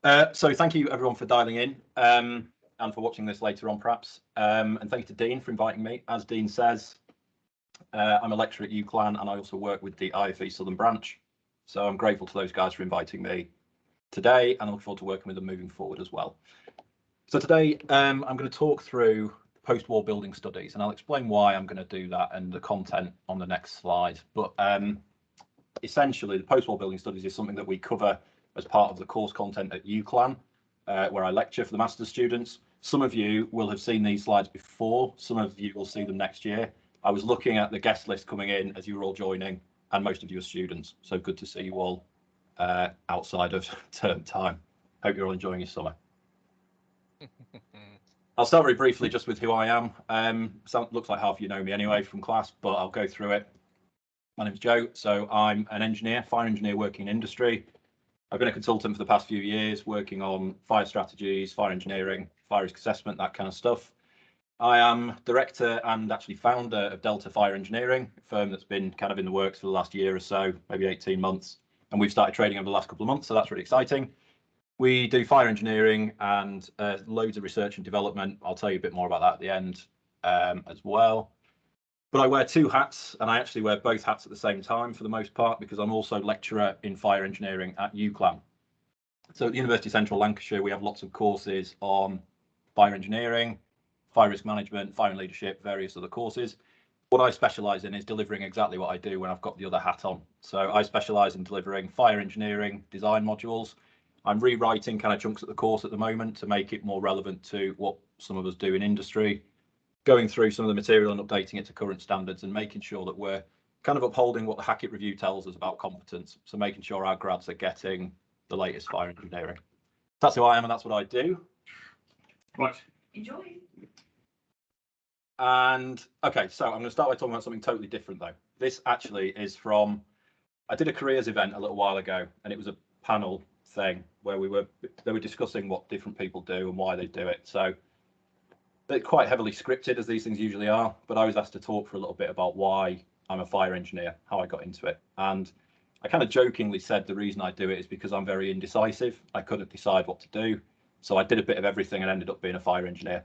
So thank you everyone for dialing in and for watching this later on perhaps. And thank you to Dean for inviting me. As Dean says, I'm a lecturer at UCLan and I also work with the IFE Southern Branch. So I'm grateful to those guys for inviting me today and I look forward to working with them moving forward as well. So today I'm going to talk through post-war building studies and I'll explain why I'm going to do that and the content on the next slide. But essentially the post-war building studies is something that we cover as part of the course content at UCLan, where I lecture for the master's students. Some of you will have seen these slides before, some of you will see them next year. I was looking at the guest list coming in as you were all joining, and most of you are students, so good to see you all outside of term time. Hope you're all enjoying your summer. I'll start very briefly just with who I am. Looks like half of you know me anyway from class, but I'll go through it. My name's Joe, so I'm an engineer, fire engineer working in industry. I've been a consultant for the past few years, working on fire strategies, fire engineering, fire risk assessment, that kind of stuff. I am director and actually founder of Delta Fire Engineering, a firm that's been kind of in the works for the last year or so, maybe 18 months. And we've started trading over the last couple of months, so that's really exciting. We do fire engineering and loads of research and development. I'll tell you a bit more about that at the end as well. But I wear two hats, and I actually wear both hats at the same time for the most part, because I'm also lecturer in fire engineering at UCLan. So at the University of Central Lancashire, we have lots of courses on fire engineering, fire risk management, fire and leadership, various other courses. What I specialise in is delivering exactly what I do when I've got the other hat on. So I specialise in delivering fire engineering design modules. I'm rewriting kind of chunks of the course at the moment to make it more relevant to what some of us do in industry, going through some of the material and updating it to current standards and making sure that we're kind of upholding what the Hackett Review tells us about competence. So making sure our grads are getting the latest fire engineering. That's who I am and that's what I do. Right. Enjoy. And okay, so I'm going to start by talking about something totally different though. This actually is from, I did a careers event a little while ago and it was a panel thing where they were discussing what different people do and why they do it. So they're quite heavily scripted, as these things usually are, but I was asked to talk for a little bit about why I'm a fire engineer, how I got into it. And I kind of jokingly said the reason I do it is because I'm very indecisive. I couldn't decide what to do. So I did a bit of everything and ended up being a fire engineer.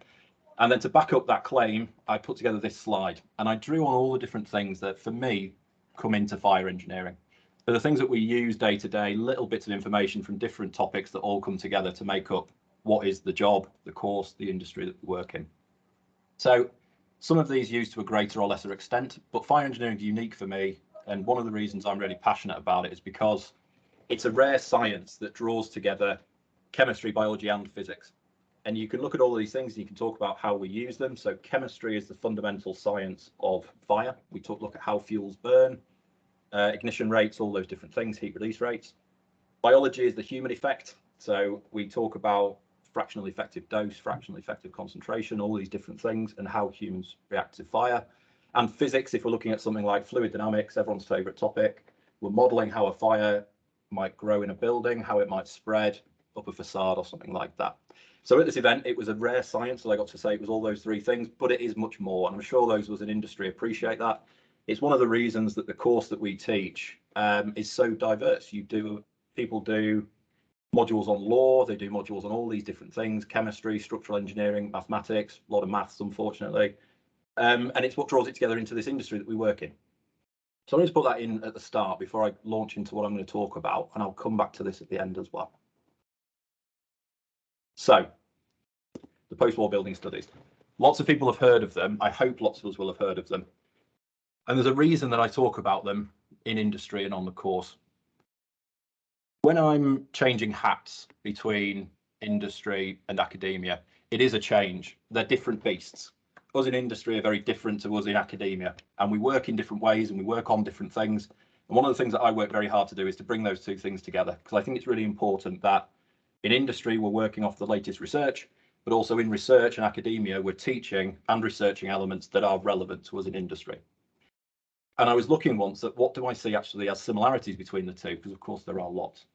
And then to back up that claim, I put together this slide and I drew on all the different things that for me come into fire engineering. They're the things that we use day to day, little bits of information from different topics that all come together to make up what is the job, the course, the industry that we work in. So some of these used to a greater or lesser extent, but fire engineering is unique for me. And one of the reasons I'm really passionate about it is because it's a rare science that draws together chemistry, biology, and physics. And you can look at all of these things, and you can talk about how we use them. So chemistry is the fundamental science of fire. We look at how fuels burn, ignition rates, all those different things, heat release rates. Biology is the human effect. So we talk about fractional effective dose, fractional effective concentration, all these different things, and how humans react to fire. And physics, if we're looking at something like fluid dynamics, everyone's favorite topic, we're modeling how a fire might grow in a building, how it might spread up a facade or something like that. So at this event, it was a rare science, so I got to say it was all those three things, but it is much more. And I'm sure those of us in industry appreciate that. It's one of the reasons that the course that we teach is so diverse. People do modules on law, they do modules on all these different things, chemistry, structural engineering, mathematics, a lot of maths, unfortunately. And it's what draws it together into this industry that we work in. So I'm going to put that in at the start before I launch into what I'm going to talk about, and I'll come back to this at the end as well. So, the post-war building studies. Lots of people have heard of them. I hope lots of us will have heard of them. And there's a reason that I talk about them in industry and on the course. When I'm changing hats between industry and academia, it is a change. They're different beasts. Us in industry are very different to us in academia, and we work in different ways and we work on different things. And one of the things that I work very hard to do is to bring those two things together, because I think it's really important that in industry we're working off the latest research, but also in research and academia we're teaching and researching elements that are relevant to us in industry. And I was looking once at what do I see actually as similarities between the two, because of course there are lots.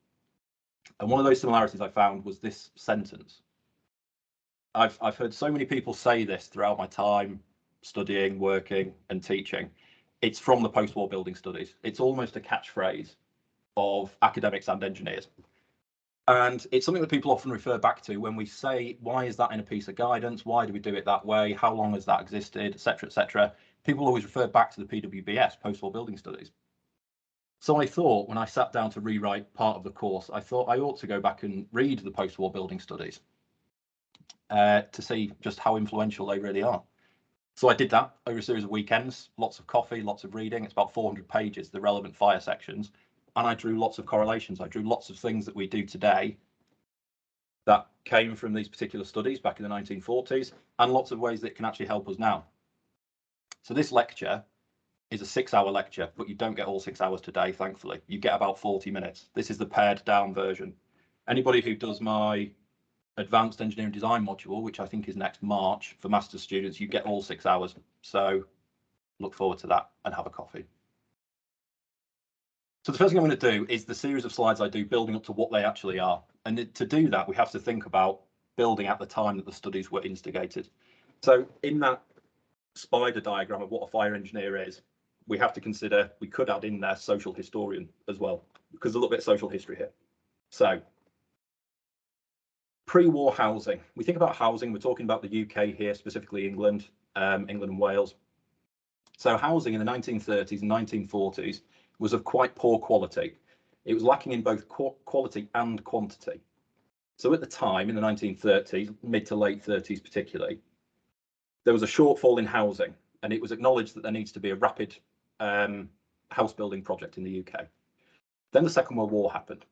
And one of those similarities I found was this sentence. I've heard so many people say this throughout my time studying, working and teaching. It's from the post-war building studies. It's almost a catchphrase of academics and engineers. And it's something that people often refer back to when we say, why is that in a piece of guidance? Why do we do it that way? How long has that existed, etc., etc.? People always refer back to the PWBS, post-war building studies. So I thought, when I sat down to rewrite part of the course, I thought I ought to go back and read the post-war building studies to see just how influential they really are. So I did that over a series of weekends, lots of coffee, lots of reading. It's about 400 pages, the relevant fire sections. And I drew lots of correlations. I drew lots of things that we do today that came from these particular studies back in the 1940s, and lots of ways that can actually help us now. So this lecture is a 6-hour lecture, but you don't get all 6 hours today, thankfully. You get about 40 minutes. This is the pared down version. Anybody who does my advanced engineering design module, which I think is next March for master's students, you get all 6 hours. So look forward to that and have a coffee. So the first thing I'm going to do is the series of slides I do building up to what they actually are. And to do that, we have to think about building at the time that the studies were instigated. So in that spider diagram of what a fire engineer is, we have to consider, we could add in there social historian as well, because there's a little bit of social history here. So pre-war housing, we think about housing, we're talking about the UK here, specifically England, England and Wales. So housing in the 1930s and 1940s was of quite poor quality. It was lacking in both quality and quantity. So at the time, in the 1930s, mid to late 30s particularly, there was a shortfall in housing, and it was acknowledged that there needs to be a rapid house building project in the UK. Then the Second World War happened,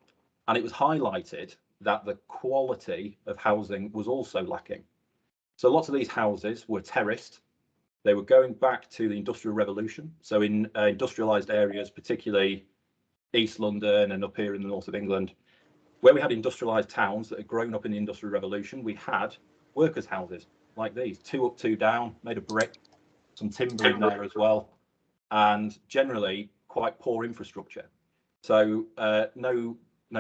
and it was highlighted that the quality of housing was also lacking. So lots of these houses were terraced. They were going back to the Industrial Revolution. So in industrialised areas, particularly East London and up here in the north of England, where we had industrialised towns that had grown up in the Industrial Revolution, we had workers' houses like these, 2 up, 2 down, made of brick, some timber in there as well, and generally quite poor infrastructure. So no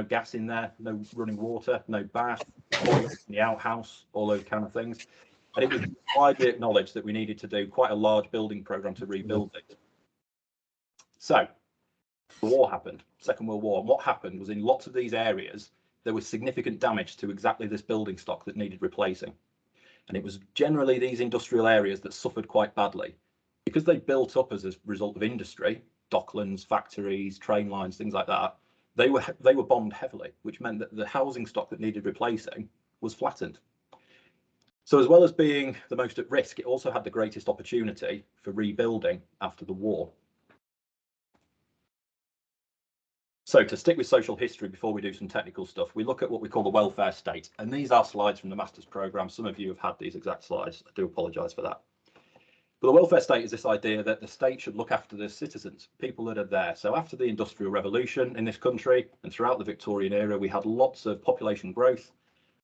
gas in there, no running water, no bath, toilets in the outhouse, all those kind of things. And it was widely acknowledged that we needed to do quite a large building program to rebuild it. So the war happened, Second World War. And what happened was in lots of these areas, there was significant damage to exactly this building stock that needed replacing. And it was generally these industrial areas that suffered quite badly because they built up as a result of industry, docklands, factories, train lines, things like that. They were bombed heavily, which meant that the housing stock that needed replacing was flattened. So as well as being the most at risk, it also had the greatest opportunity for rebuilding after the war. So to stick with social history before we do some technical stuff, we look at what we call the welfare state. And these are slides from the master's programme. Some of you have had these exact slides. I do apologise for that. But the welfare state is this idea that the state should look after the citizens, people that are there. So after the Industrial Revolution in this country and throughout the Victorian era, we had lots of population growth,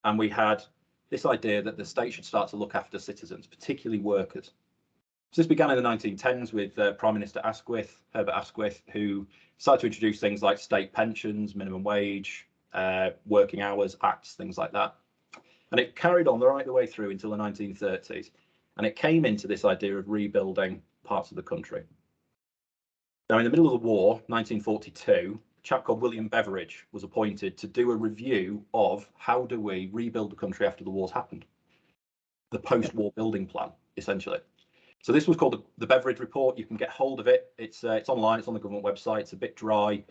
and we had this idea that the state should start to look after citizens, particularly workers. So this began in the 1910s with Prime Minister Asquith, Herbert Asquith, who started to introduce things like state pensions, minimum wage, working hours acts, things like that. And it carried on right the way through until the 1930s. And it came into this idea of rebuilding parts of the country. Now, in the middle of the war, 1942, a chap called William Beveridge was appointed to do a review of how do we rebuild the country after the war's happened. The post-war building plan, essentially. So this was called the Beveridge Report. You can get hold of it. It's online. It's on the government website. It's a bit dry.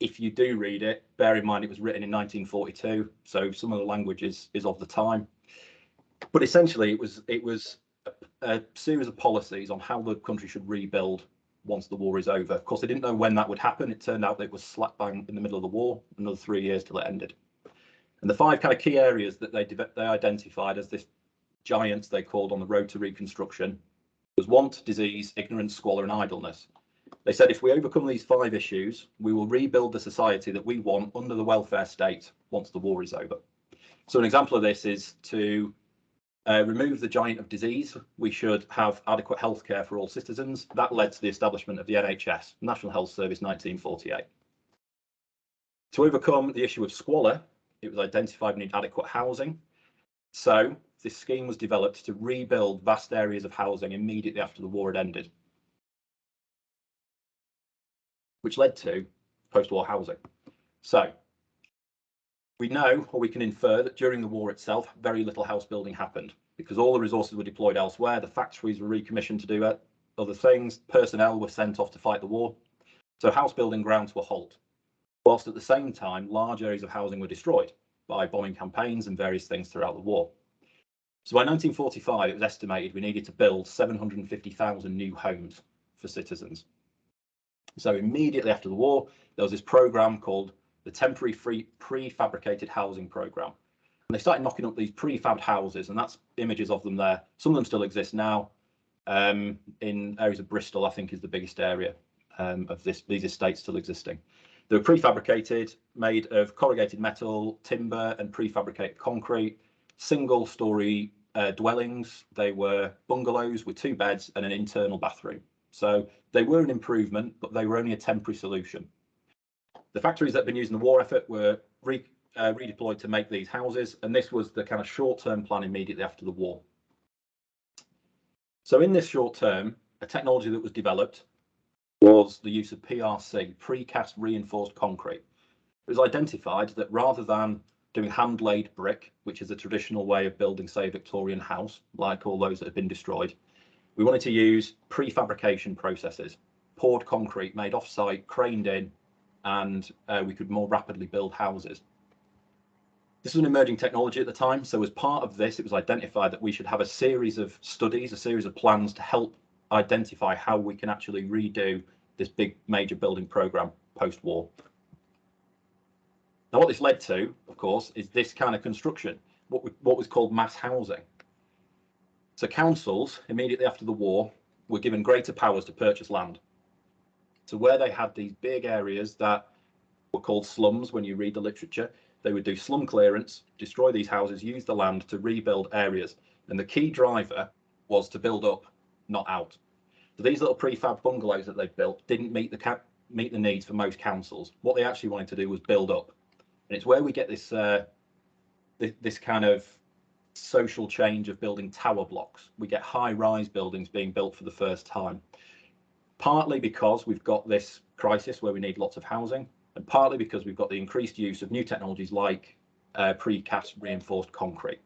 If you do read it, bear in mind it was written in 1942, so some of the language is of the time. But essentially, it was a series of policies on how the country should rebuild once the war is over. Of course, they didn't know when that would happen. It turned out that it was slap bang in the middle of the war, another 3 years till it ended. And the 5 kind of key areas that they identified as this giants they called on the road to reconstruction was want, disease, ignorance, squalor, and idleness. They said if we overcome these 5 issues, we will rebuild the society that we want under the welfare state once the war is over. So an example of this is to remove the giant of disease. We should have adequate healthcare for all citizens. That led to the establishment of the NHS, National Health Service, 1948. To overcome the issue of squalor, it was identified we need adequate housing. So this scheme was developed to rebuild vast areas of housing immediately after the war had ended, which led to post-war housing. So We know, or we can infer, that during the war itself, very little house building happened because all the resources were deployed elsewhere. The factories were recommissioned to do other things. Personnel were sent off to fight the war. So house building ground to a halt, whilst at the same time, large areas of housing were destroyed by bombing campaigns and various things throughout the war. So by 1945, it was estimated we needed to build 750,000 new homes for citizens. So immediately after the war, there was this program called the Temporary Prefabricated Housing Program. And they started knocking up these prefabbed houses, and that's images of them there. Some of them still exist now. In areas of Bristol, I think, is the biggest area of these estates still existing. They were prefabricated, made of corrugated metal, timber, and prefabricated concrete, single-story dwellings. They were bungalows with 2 beds and an internal bathroom. So they were an improvement, but they were only a temporary solution. The factories that had been used in the war effort were redeployed to make these houses, and this was the kind of short-term plan immediately after the war. So in this short term, a technology that was developed was the use of PRC, precast reinforced concrete. It was identified that rather than doing hand-laid brick, which is a traditional way of building, say, a Victorian house, like all those that have been destroyed, we wanted to use prefabrication processes, poured concrete made off-site, craned in, and we could more rapidly build houses. This was an emerging technology at the time, so as part of this, it was identified that we should have a series of studies, a series of plans to help identify how we can actually redo this big major building program post-war. Now, what this led to, of course, is this kind of construction, what was called mass housing. So councils, immediately after the war, were given greater powers to purchase land. So where they had these big areas that were called slums, when you read the literature, they would do slum clearance, destroy these houses, use the land to rebuild areas. And the key driver was to build up, not out. So these little prefab bungalows that they built didn't meet the needs for most councils. What they actually wanted to do was build up. And it's where we get this this kind of social change of building tower blocks. We get high-rise buildings being built for the first time. Partly because we've got this crisis where we need lots of housing, and partly because we've got the increased use of new technologies like precast reinforced concrete.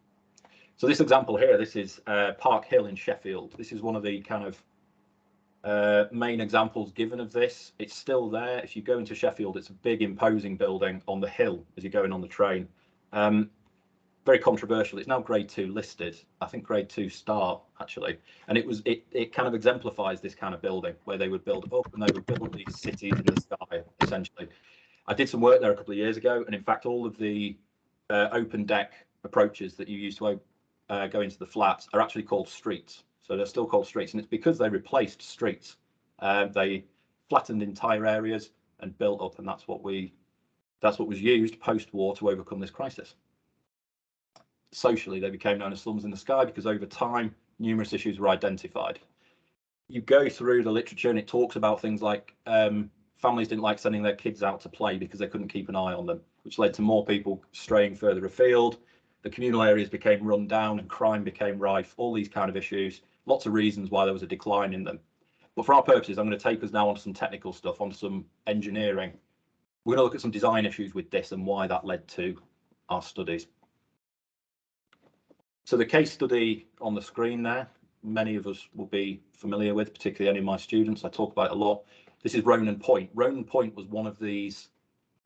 So this example here, this is Park Hill in Sheffield. This is one of the kind of main examples given of this. It's still there. If you go into Sheffield, it's a big imposing building on the hill as you're going on the train. Very controversial. It's now grade 2 listed. I think grade 2 star actually, and it kind of exemplifies this kind of building where they would build up and they would build these cities in the sky essentially. I did some work there a couple of years ago, and in fact, all of the open deck approaches that you use to go into the flats are actually called streets. So they're still called streets, and it's because they replaced streets. They flattened entire areas and built up, and that's what was used post-war to overcome this crisis. Socially, they became known as slums in the sky because over time, numerous issues were identified. You go through the literature and it talks about things like families didn't like sending their kids out to play because they couldn't keep an eye on them, which led to more people straying further afield. The communal areas became run down and crime became rife, all these kind of issues, lots of reasons why there was a decline in them. But for our purposes, I'm going to take us now onto some technical stuff, onto some engineering. We're going to look at some design issues with this and why that led to our studies. So the case study on the screen there, many of us will be familiar with, particularly any of my students. I talk about it a lot. This is Ronan Point. Ronan Point was one of these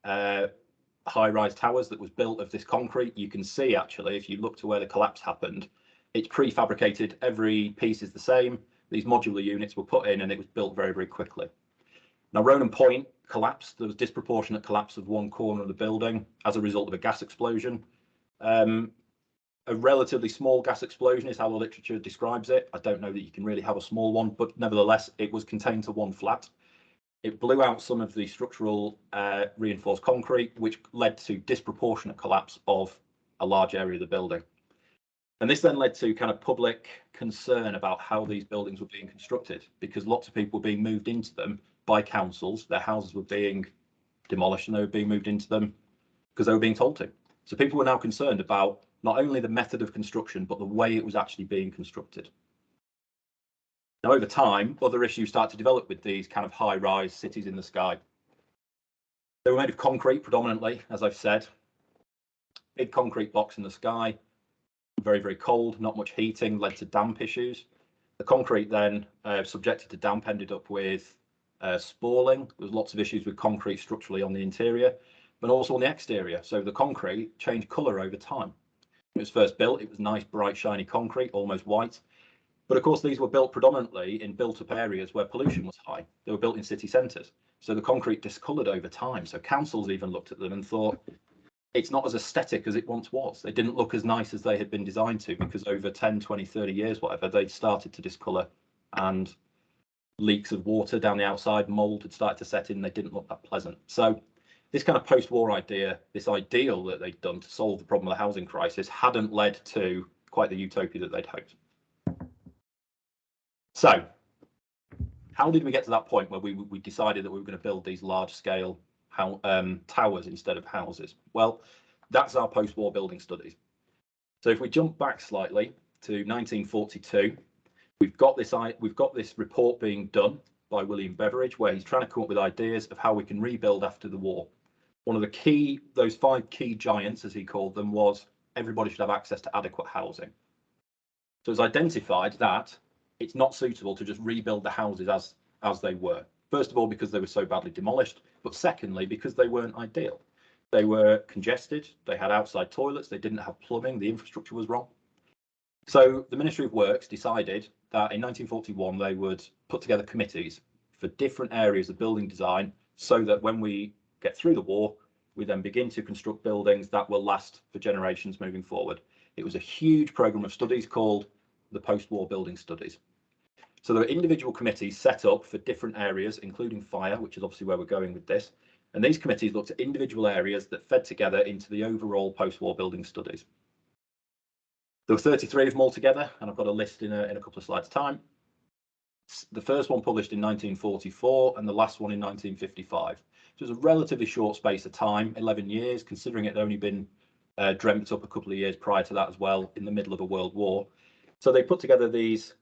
high-rise towers that was built of this concrete. You can see, actually, if you look to where the collapse happened, it's prefabricated. Every piece is the same. These modular units were put in and it was built very, very quickly. Now, Ronan Point collapsed. There was disproportionate collapse of one corner of the building as a result of a gas explosion. A relatively small gas explosion is how the literature describes it. I don't know that you can really have a small one, but nevertheless, it was contained to one flat. It blew out some of the structural reinforced concrete, which led to disproportionate collapse of a large area of the building. And this then led to kind of public concern about how these buildings were being constructed, because lots of people were being moved into them by councils. Their houses were being demolished and they were being moved into them because they were being told to. So people were now concerned about not only the method of construction, but the way it was actually being constructed. Now, over time, other issues start to develop with these kind of high-rise cities in the sky. They were made of concrete predominantly, as I've said. big concrete blocks in the sky, very, very cold, not much heating, led to damp issues. The concrete then, subjected to damp, ended up with spalling. There was lots of issues with concrete structurally on the interior, but also on the exterior. So the concrete changed colour over time. When it was first built, it was nice, bright, shiny concrete, almost white. But of course, these were built predominantly in built-up areas where pollution was high. They were built in city centres. So the concrete discoloured over time. So councils even looked at them and thought, it's not as aesthetic as it once was. They didn't look as nice as they had been designed to, because over 10, 20, 30 years, whatever, they'd started to discolour, and leaks of water down the outside, mould had started to set in. They didn't look that pleasant. So this kind of post-war idea, this ideal that they'd done to solve the problem of the housing crisis, hadn't led to quite the utopia that they'd hoped. So how did we get to that point where we decided that we were going to build these large-scale towers instead of houses? Well, that's our post-war building studies. So if we jump back slightly to 1942, we've got this report being done by William Beveridge, where he's trying to come up with ideas of how we can rebuild after the war. One of those 5 key giants, as he called them, was everybody should have access to adequate housing. So it's identified that it's not suitable to just rebuild the houses as they were. First of all, because they were so badly demolished, but secondly, because they weren't ideal. They were congested, they had outside toilets, they didn't have plumbing, the infrastructure was wrong. So the Ministry of Works decided that in 1941 they would put together committees for different areas of building design, so that when we get through the war, we then begin to construct buildings that will last for generations moving forward. It was a huge programme of studies called the post-war building studies. So there are individual committees set up for different areas, including fire, which is obviously where we're going with this. And these committees looked at individual areas that fed together into the overall post-war building studies. There were 33 of them altogether, and I've got a list in a couple of slides' time. The first one published in 1944 and the last one in 1955. So it was a relatively short space of time, 11 years, considering it had only been dreamt up a couple of years prior to that as well, in the middle of a world war. So they put together these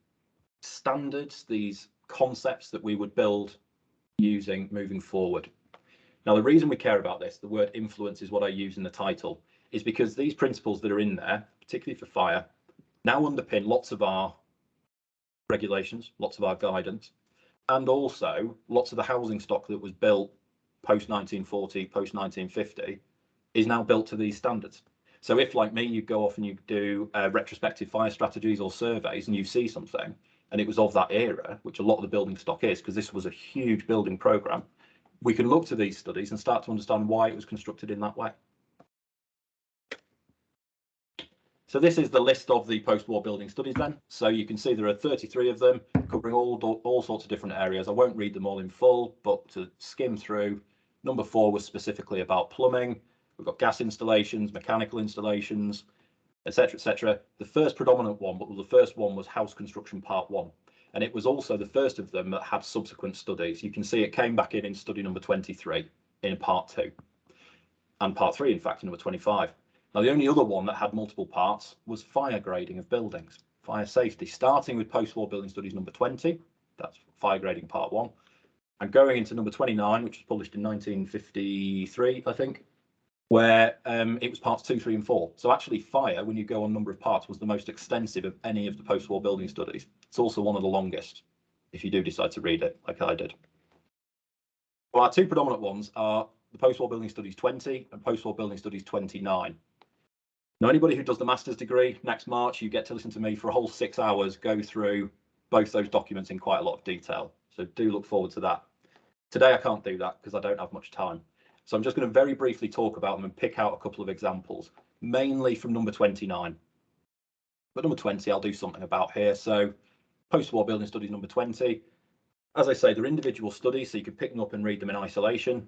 standards, these concepts that we would build using moving forward. Now, the reason we care about this, the word influence is what I use in the title, is because these principles that are in there, particularly for fire, now underpin lots of our regulations, lots of our guidance, and also lots of the housing stock that was built post 1940, post 1950 is now built to these standards. So if, like me, you go off and you do retrospective fire strategies or surveys and you see something and it was of that era, which a lot of the building stock is, because this was a huge building programme, we can look to these studies and start to understand why it was constructed in that way. So this is the list of the post-war building studies then. So you can see there are 33 of them covering all sorts of different areas. I won't read them all in full, but to skim through, number 4 was specifically about plumbing. We've got gas installations, mechanical installations, etc., etc. The first predominant one, but the first one was house construction part 1. And it was also the first of them that had subsequent studies. You can see it came back in study number 23 in part 2, and part 3, in fact, in number 25. Now, the only other one that had multiple parts was fire grading of buildings, fire safety, starting with post-war building studies number 20, that's fire grading part 1, and going into number 29, which was published in 1953, I think, where it was parts 2, 3, and 4. So actually fire, when you go on number of parts, was the most extensive of any of the post-war building studies. It's also one of the longest, if you do decide to read it, like I did. Well, our 2 predominant ones are the post-war building studies 20 and post-war building studies 29. Now, anybody who does the master's degree next March, you get to listen to me for a whole 6 hours, go through both those documents in quite a lot of detail. So do look forward to that. Today, I can't do that because I don't have much time. So I'm just going to very briefly talk about them and pick out a couple of examples, mainly from number 29. But number 20, I'll do something about here. So post-war building studies number 20. As I say, they're individual studies, so you can pick them up and read them in isolation.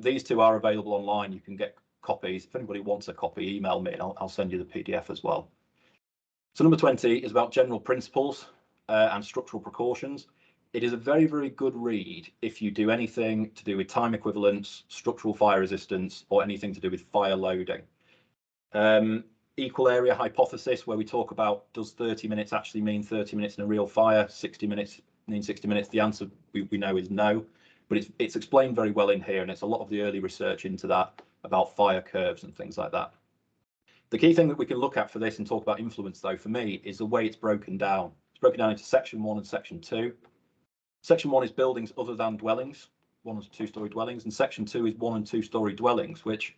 These 2 are available online. You can get copies. If anybody wants a copy, email me and I'll send you the PDF as well. So number 20 is about general principles and structural precautions. It is a very, very good read if you do anything to do with time equivalence, structural fire resistance, or anything to do with fire loading. Equal area hypothesis, where we talk about, does 30 minutes actually mean 30 minutes in a real fire? 60 minutes mean 60 minutes? The answer we know is no, but it's explained very well in here, and it's a lot of the early research into that about fire curves and things like that. The key thing that we can look at for this and talk about influence, though, for me, is the way it's broken down. It's broken down into section 1 and section 2. Section 1 is buildings other than dwellings, 1 and 2 story dwellings, and section 2 is 1 and 2 story dwellings, which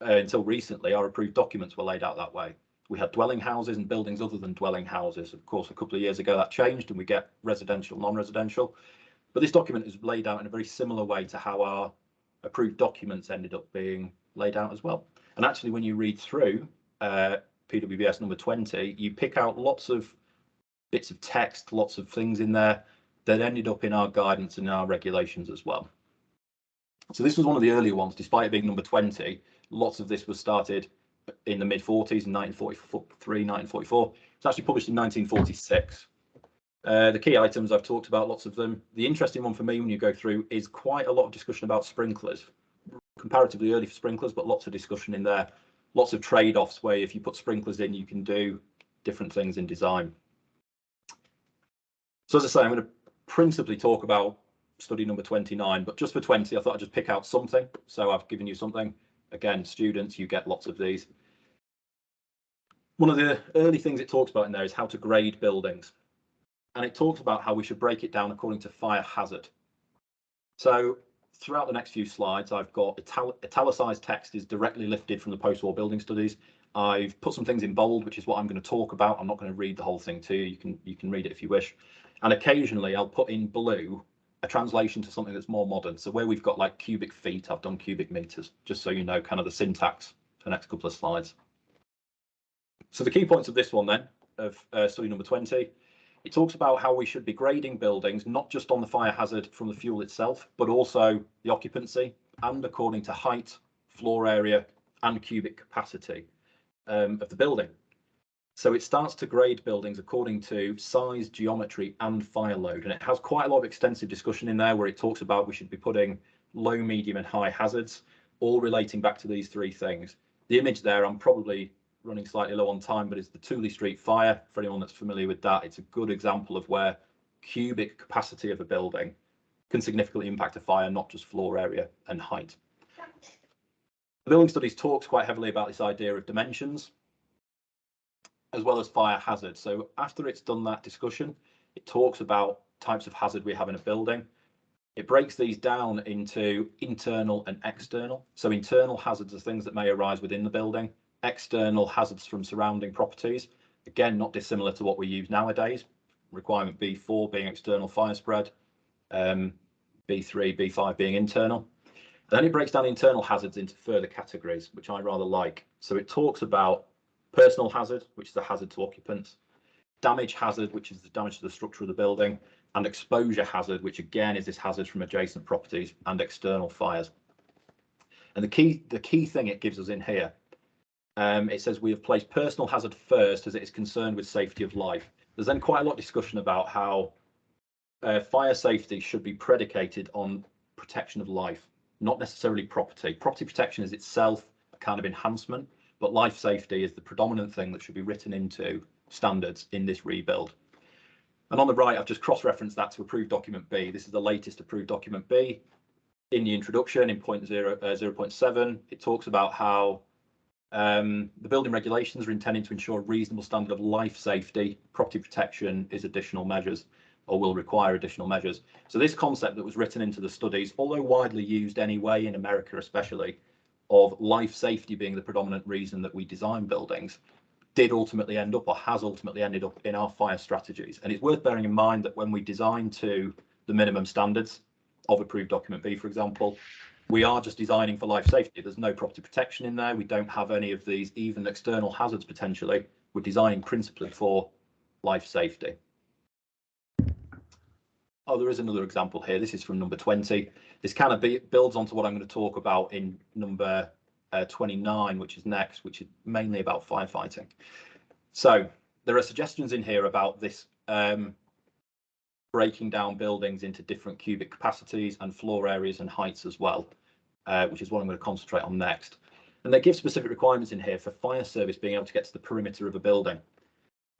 until recently our approved documents were laid out that way. We had dwelling houses and buildings other than dwelling houses. Of course, a couple of years ago that changed and we get residential, non-residential. But this document is laid out in a very similar way to how our approved documents ended up being laid out as well. And actually, when you read through PWBS number 20, you pick out lots of bits of text, lots of things in there that ended up in our guidance and our regulations as well. So this was one of the earlier ones, despite it being number 20. Lots of this was started in the mid-40s, in 1943, 1944. It's actually published in 1946. The key items, I've talked about lots of them. The interesting one for me when you go through is quite a lot of discussion about sprinklers. Comparatively early for sprinklers, but lots of discussion in there. Lots of trade-offs where if you put sprinklers in, you can do different things in design. So as I say, I'm going to principally talk about study number 29, but just for 20, I thought I'd just pick out something. So I've given you something. Again, students, you get lots of these. One of the early things it talks about in there is how to grade buildings. And it talks about how we should break it down according to fire hazard. So throughout the next few slides, I've got italicized text is directly lifted from the post-war building studies. I've put some things in bold, which is what I'm going to talk about. I'm not going to read the whole thing to you. You can read it if you wish. And occasionally I'll put in blue a translation to something that's more modern. So where we've got like cubic feet, I've done cubic meters, just so you know kind of the syntax for the next couple of slides. So the key points of this one then, of study number 20, it talks about how we should be grading buildings, not just on the fire hazard from the fuel itself, but also the occupancy and according to height, floor area, and cubic capacity of the building. So it starts to grade buildings according to size, geometry, and fire load. And it has quite a lot of extensive discussion in there where it talks about we should be putting low, medium, and high hazards, all relating back to these three things. The image there, I'm probably running slightly low on time, but it's the Tooley Street fire. For anyone that's familiar with that, it's a good example of where cubic capacity of a building can significantly impact a fire, not just floor area and height. The building studies talks quite heavily about this idea of dimensions, as well as fire hazard. So after it's done that discussion, it talks about types of hazard we have in a building. It breaks these down into internal and external. So internal hazards are things that may arise within the building. External hazards from surrounding properties. Again, not dissimilar to what we use nowadays. Requirement B4 being external fire spread, B3, B5 being internal. Then it breaks down internal hazards into further categories, which I rather like. So it talks about personal hazard, which is a hazard to occupants, damage hazard, which is the damage to the structure of the building, and exposure hazard, which again is this hazard from adjacent properties and external fires. And the key thing it gives us in here, it says we have placed personal hazard first as it is concerned with safety of life. There's then quite a lot of discussion about how fire safety should be predicated on protection of life, not necessarily property. Property protection is itself a kind of enhancement, but life safety is the predominant thing that should be written into standards in this rebuild. And on the right, I've just cross-referenced that to approved document B. This is the latest approved document B. In the introduction, in point 0.7, it talks about how the building regulations are intended to ensure a reasonable standard of life safety. Property protection is additional measures, or will require additional measures. So this concept that was written into the studies, although widely used anyway in America especially, of life safety being the predominant reason that we design buildings, did ultimately end up, or has ultimately ended up, in our fire strategies. And it's worth bearing in mind that when we design to the minimum standards of approved document B, for example, we are just designing for life safety. There's no property protection in there. We don't have any of these even external hazards potentially. We're designing principally for life safety. Oh, there is another example here. This is from number 20. This kind of builds onto what I'm going to talk about in number 29, which is next, which is mainly about firefighting. So there are suggestions in here about this breaking down buildings into different cubic capacities and floor areas and heights as well, which is what I'm going to concentrate on next. And they give specific requirements in here for fire service being able to get to the perimeter of a building.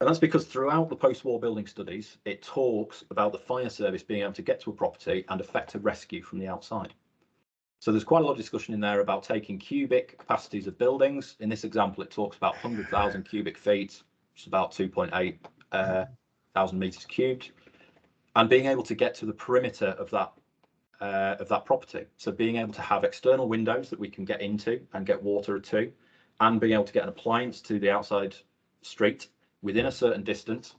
And that's because throughout the post-war building studies, it talks about the fire service being able to get to a property and effect a rescue from the outside. So there's quite a lot of discussion in there about taking cubic capacities of buildings. In this example, it talks about 100,000 cubic feet, which is about 2.8 thousand meters cubed, and being able to get to the perimeter of that property. So being able to have external windows that we can get into and get water to, and being able to get an appliance to the outside street within a certain distance.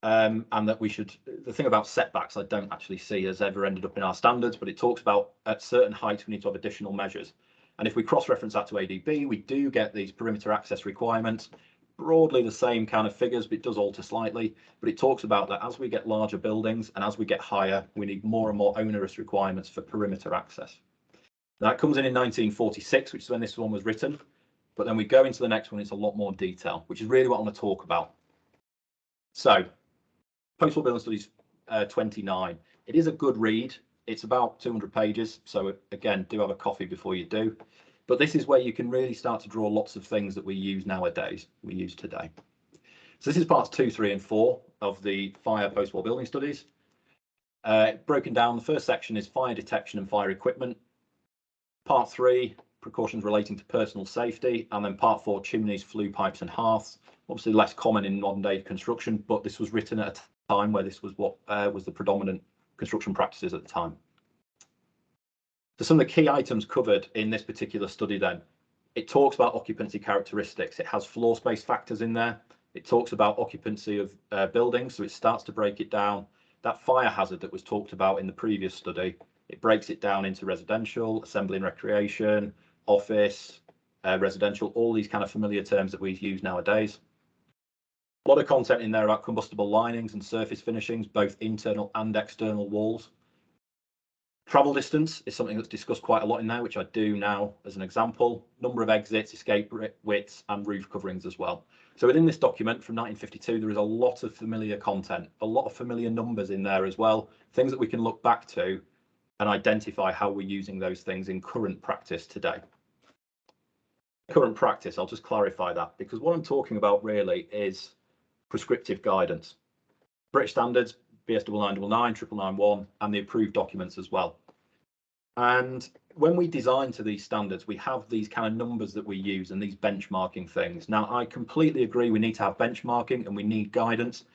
And that the thing about setbacks I don't actually see has ever ended up in our standards, but it talks about at certain heights we need to have additional measures. And if we cross-reference that to ADB, we do get these perimeter access requirements, broadly the same kind of figures, but it does alter slightly. But it talks about that as we get larger buildings and as we get higher, we need more and more onerous requirements for perimeter access. That comes in 1946, which is when this one was written. But then we go into the next one, it's a lot more detail, which is really what I want to talk about. So, Post-War Building Studies 29. It is a good read. It's about 200 pages. So again, do have a coffee before you do. But this is where you can really start to draw lots of things that we use nowadays, we use today. So this is parts 2, 3, and 4 of the fire post-war building studies. Broken down, the first section is fire detection and fire equipment. Part 3, precautions relating to personal safety. And then part 4, chimneys, flue pipes and hearths. Obviously less common in modern day construction, but this was written at a time where this was what was the predominant construction practices at the time. So some of the key items covered in this particular study then, it talks about occupancy characteristics. It has floor space factors in there. It talks about occupancy of buildings, so it starts to break it down. That fire hazard that was talked about in the previous study, it breaks it down into residential, assembly and recreation, office, residential, all these kind of familiar terms that we use nowadays. A lot of content in there about combustible linings and surface finishings, both internal and external walls. Travel distance is something that's discussed quite a lot in there, which I do now as an example. Number of exits, escape widths, and roof coverings as well. So within this document from 1952, there is a lot of familiar content, a lot of familiar numbers in there as well, things that we can look back to and identify how we're using those things in current practice today. Current practice, I'll just clarify that, because what I'm talking about really is prescriptive guidance. British standards, BS 9999, 9991, and the approved documents as well. And when we design to these standards, we have these kind of numbers that we use and these benchmarking things. Now, I completely agree we need to have benchmarking and we need guidance.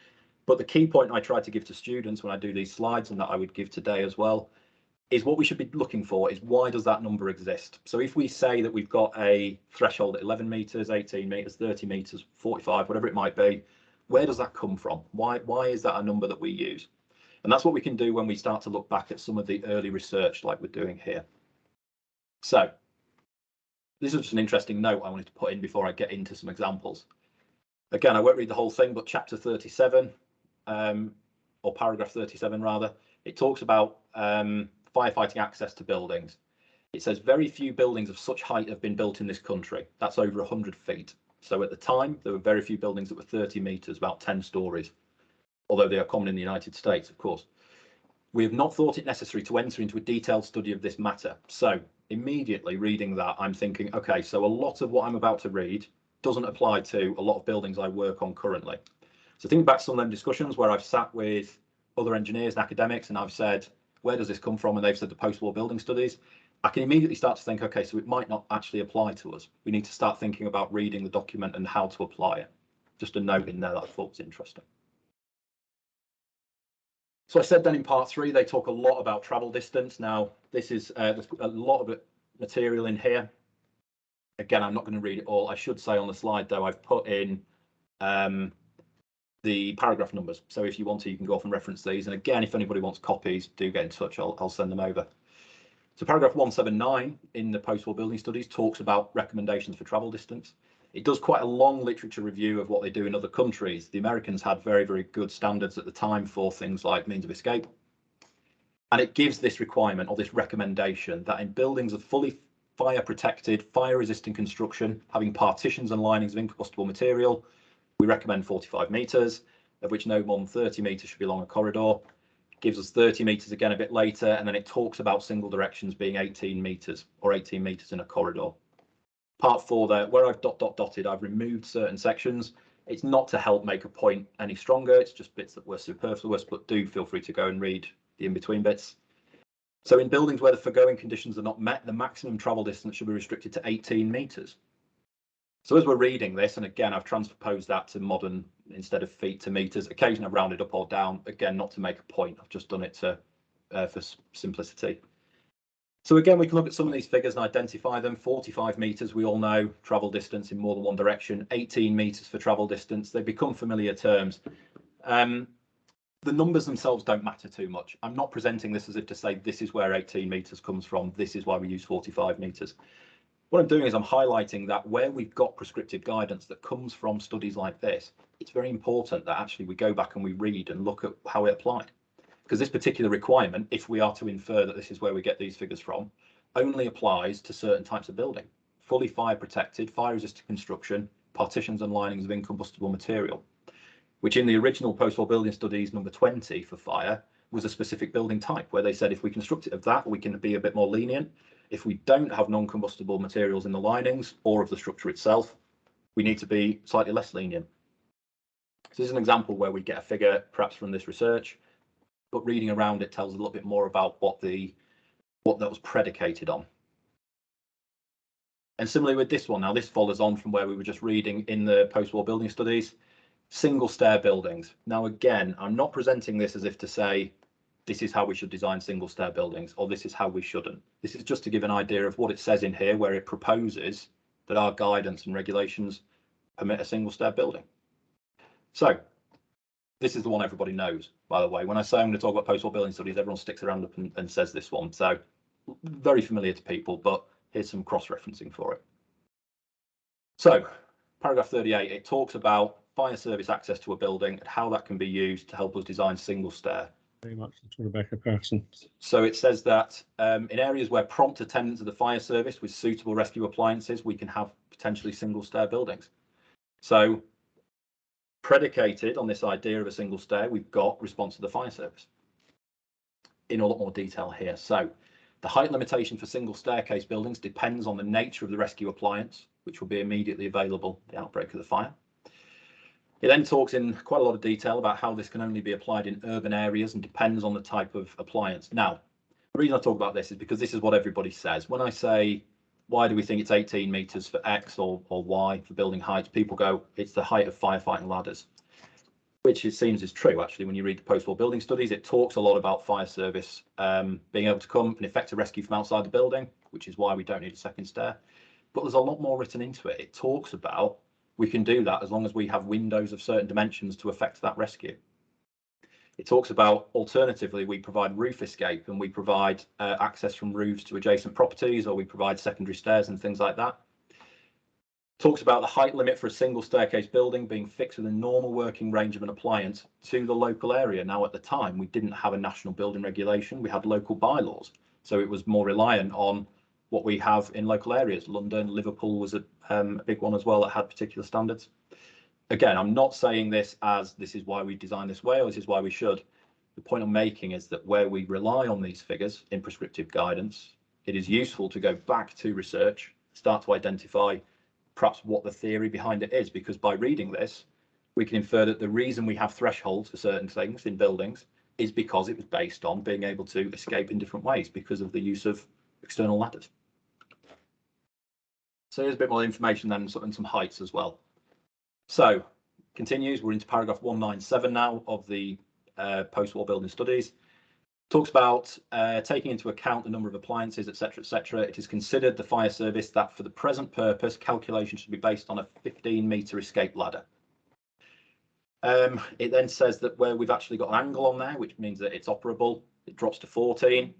But the key point I try to give to students when I do these slides, and that I would give today as well, is what we should be looking for is why does that number exist? So if we say that we've got a threshold at 11 meters, 18 meters, 30 meters, 45, whatever it might be, where does that come from? Why is that a number that we use? And that's what we can do when we start to look back at some of the early research like we're doing here. So this is just an interesting note I wanted to put in before I get into some examples. Again, I won't read the whole thing, but chapter 37, or paragraph 37 rather, it talks about firefighting access to buildings. It says very few buildings of such height have been built in this country. That's over 100 feet. So at the time, there were very few buildings that were 30 meters, about 10 stories, although they are common in the United States, of course. We have not thought it necessary to enter into a detailed study of this matter. So immediately reading that, I'm thinking, okay, so a lot of what I'm about to read doesn't apply to a lot of buildings I work on currently. So think back to some of them discussions where I've sat with other engineers and academics and I've said, where does this come from? And they've said the post-war building studies. I can immediately start to think, okay, so it might not actually apply to us. We need to start thinking about reading the document and how to apply it. Just a note in there that I thought was interesting. So I said then in part 3, they talk a lot about travel distance. Now, this is there's a lot of material in here. Again, I'm not going to read it all. I should say on the slide, though, I've put in the paragraph numbers. So if you want to, you can go off and reference these. And again, if anybody wants copies, do get in touch. I'll send them over. So paragraph 179 in the post-war building studies talks about recommendations for travel distance. It does quite a long literature review of what they do in other countries. The Americans had very, very good standards at the time for things like means of escape. And it gives this requirement or this recommendation that in buildings of fully fire protected, fire resistant construction, having partitions and linings of incombustible material, we recommend 45 meters, of which no more than 30 meters should be along a corridor. Gives us 30 meters again a bit later, and then it talks about single directions being 18 meters or 18 meters in a corridor. Part 4 there, where I've dotted, I've removed certain sections. It's not to help make a point any stronger, it's just bits that were superfluous, but do feel free to go and read the in-between bits. So in buildings where the foregoing conditions are not met, the maximum travel distance should be restricted to 18 metres. So as we're reading this, and again, I've transposed that to modern instead of feet to metres. Occasionally I've rounded up or down, again, not to make a point. I've just done it to for simplicity. So again, we can look at some of these figures and identify them. 45 metres, we all know, travel distance in more than one direction. 18 metres for travel distance. They become familiar terms. The numbers themselves don't matter too much. I'm not presenting this as if to say this is where 18 metres comes from. This is why we use 45 metres. What I'm doing is I'm highlighting that where we've got prescriptive guidance that comes from studies like this, it's very important that actually we go back and we read and look at how it applied. Because this particular requirement, if we are to infer that this is where we get these figures from, only applies to certain types of building. Fully fire protected, fire resistant construction, partitions and linings of incombustible material, which in the original post-war building studies number 20 for fire was a specific building type where they said if we construct it of that, we can be a bit more lenient. If we don't have non-combustible materials in the linings or of the structure itself, we need to be slightly less lenient. So this is an example where we get a figure perhaps from this research, but reading around it tells a little bit more about what that was predicated on. And similarly with this one, now this follows on from where we were just reading in the post-war building studies. Single stair buildings. Now, again, I'm not presenting this as if to say this is how we should design single stair buildings or this is how we shouldn't. This is just to give an idea of what it says in here, where it proposes that our guidance and regulations permit a single stair building. So this is the one everybody knows, by the way. When I say I'm going to talk about post-war building studies, everyone sticks around up and says this one. So very familiar to people, but here's some cross-referencing for it. So paragraph 38, it talks about fire service access to a building and how that can be used to help us design single stair. Very much to Rebecca Patterson. So it says that in areas where prompt attendance of the fire service with suitable rescue appliances, we can have potentially single stair buildings. So predicated on this idea of a single stair, we've got response to the fire service in a lot more detail here. So the height limitation for single staircase buildings depends on the nature of the rescue appliance, which will be immediately available at the outbreak of the fire. It then talks in quite a lot of detail about how this can only be applied in urban areas and depends on the type of appliance. Now, the reason I talk about this is because this is what everybody says. When I say, why do we think it's 18 metres for X or Y for building heights, people go, it's the height of firefighting ladders, which it seems is true. Actually, when you read the post-war building studies, it talks a lot about fire service being able to come and effect a rescue from outside the building, which is why we don't need a second stair. But there's a lot more written into it. It talks about we can do that as long as we have windows of certain dimensions to effect that rescue. It talks about, alternatively, we provide roof escape and we provide access from roofs to adjacent properties, or we provide secondary stairs and things like that. Talks about the height limit for a single staircase building being fixed within normal working range of an appliance to the local area. Now, at the time, we didn't have a national building regulation. We had local bylaws. So it was more reliant on what we have in local areas. London, Liverpool was a big one as well that had particular standards. Again, I'm not saying this as this is why we design this way or this is why we should. The point I'm making is that where we rely on these figures in prescriptive guidance, it is useful to go back to research, start to identify perhaps what the theory behind it is, because by reading this, we can infer that the reason we have thresholds for certain things in buildings is because it was based on being able to escape in different ways because of the use of external ladders. So here's a bit more information then and some heights as well. So continues, we're into paragraph 197 now of the post-war building studies. Talks about taking into account the number of appliances, etc., etc. It is considered the fire service that for the present purpose, calculation should be based on a 15-metre escape ladder. It then says that where we've actually got an angle on there, which means that it's operable, it drops to 14.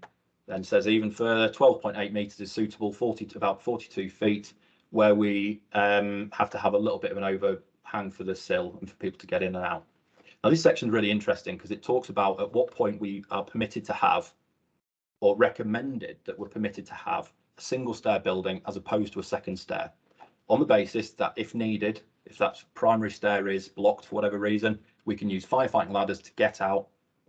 Then says even further, 12.8 metres is suitable, 40 to about 42 feet, where we have to have a little bit of an overhang for the sill and for people to get in and out. Now, this section is really interesting because it talks about at what point we are permitted to have, or recommended that we're permitted to have, a single stair building as opposed to a second stair, on the basis that if needed, if that primary stair is blocked for whatever reason, we can use firefighting ladders to get out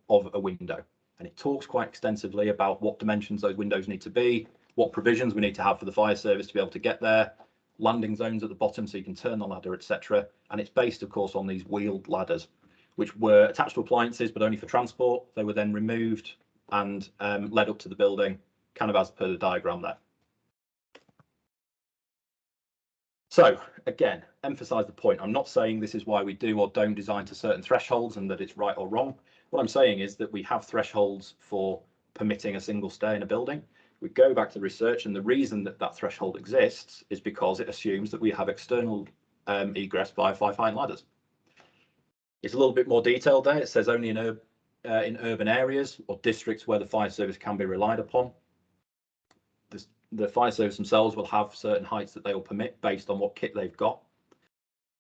of a window. And it talks quite extensively about what dimensions those windows need to be, what provisions we need to have for the fire service to be able to get there, landing zones at the bottom so you can turn the ladder, etc. And it's based, of course, on these wheeled ladders, which were attached to appliances, but only for transport. They were then removed and led up to the building, kind of as per the diagram there. So again, emphasize the point. I'm not saying this is why we do or don't design to certain thresholds and that it's right or wrong. What I'm saying is that we have thresholds for permitting a single stair in a building. We go back to research, and the reason that that threshold exists is because it assumes that we have external egress via 5-height ladders. It's a little bit more detailed there. It says only in urban areas or districts where the fire service can be relied upon. The fire service themselves will have certain heights that they will permit based on what kit they've got.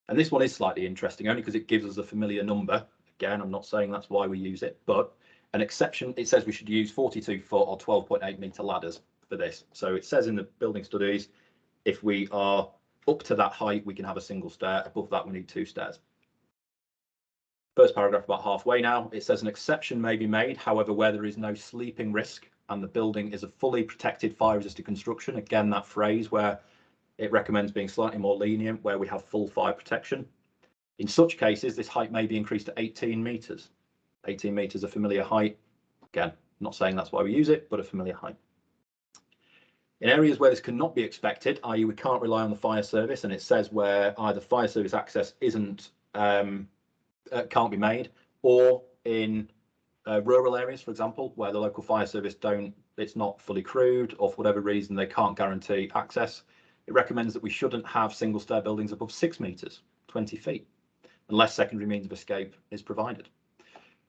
And this one is slightly interesting only because it gives us a familiar number. Again, I'm not saying that's why we use it, but an exception, it says we should use 42-foot or 12.8 meter ladders for this. So it says in the building studies, if we are up to that height, we can have a single stair. Above that, we need 2 stairs. First paragraph about halfway now. It says an exception may be made, however, where there is no sleeping risk and the building is a fully protected fire-resistant construction. Again, that phrase where it recommends being slightly more lenient where we have full fire protection. In such cases, this height may be increased to 18 metres. 18 metres, a familiar height. Again, not saying that's why we use it, but a familiar height. In areas where this cannot be expected, i.e. we can't rely on the fire service, and it says where either fire service access can't be made, or in rural areas, for example, where the local fire service it's not fully crewed, or for whatever reason they can't guarantee access, it recommends that we shouldn't have single stair buildings above 6 metres, 20 feet, unless secondary means of escape is provided.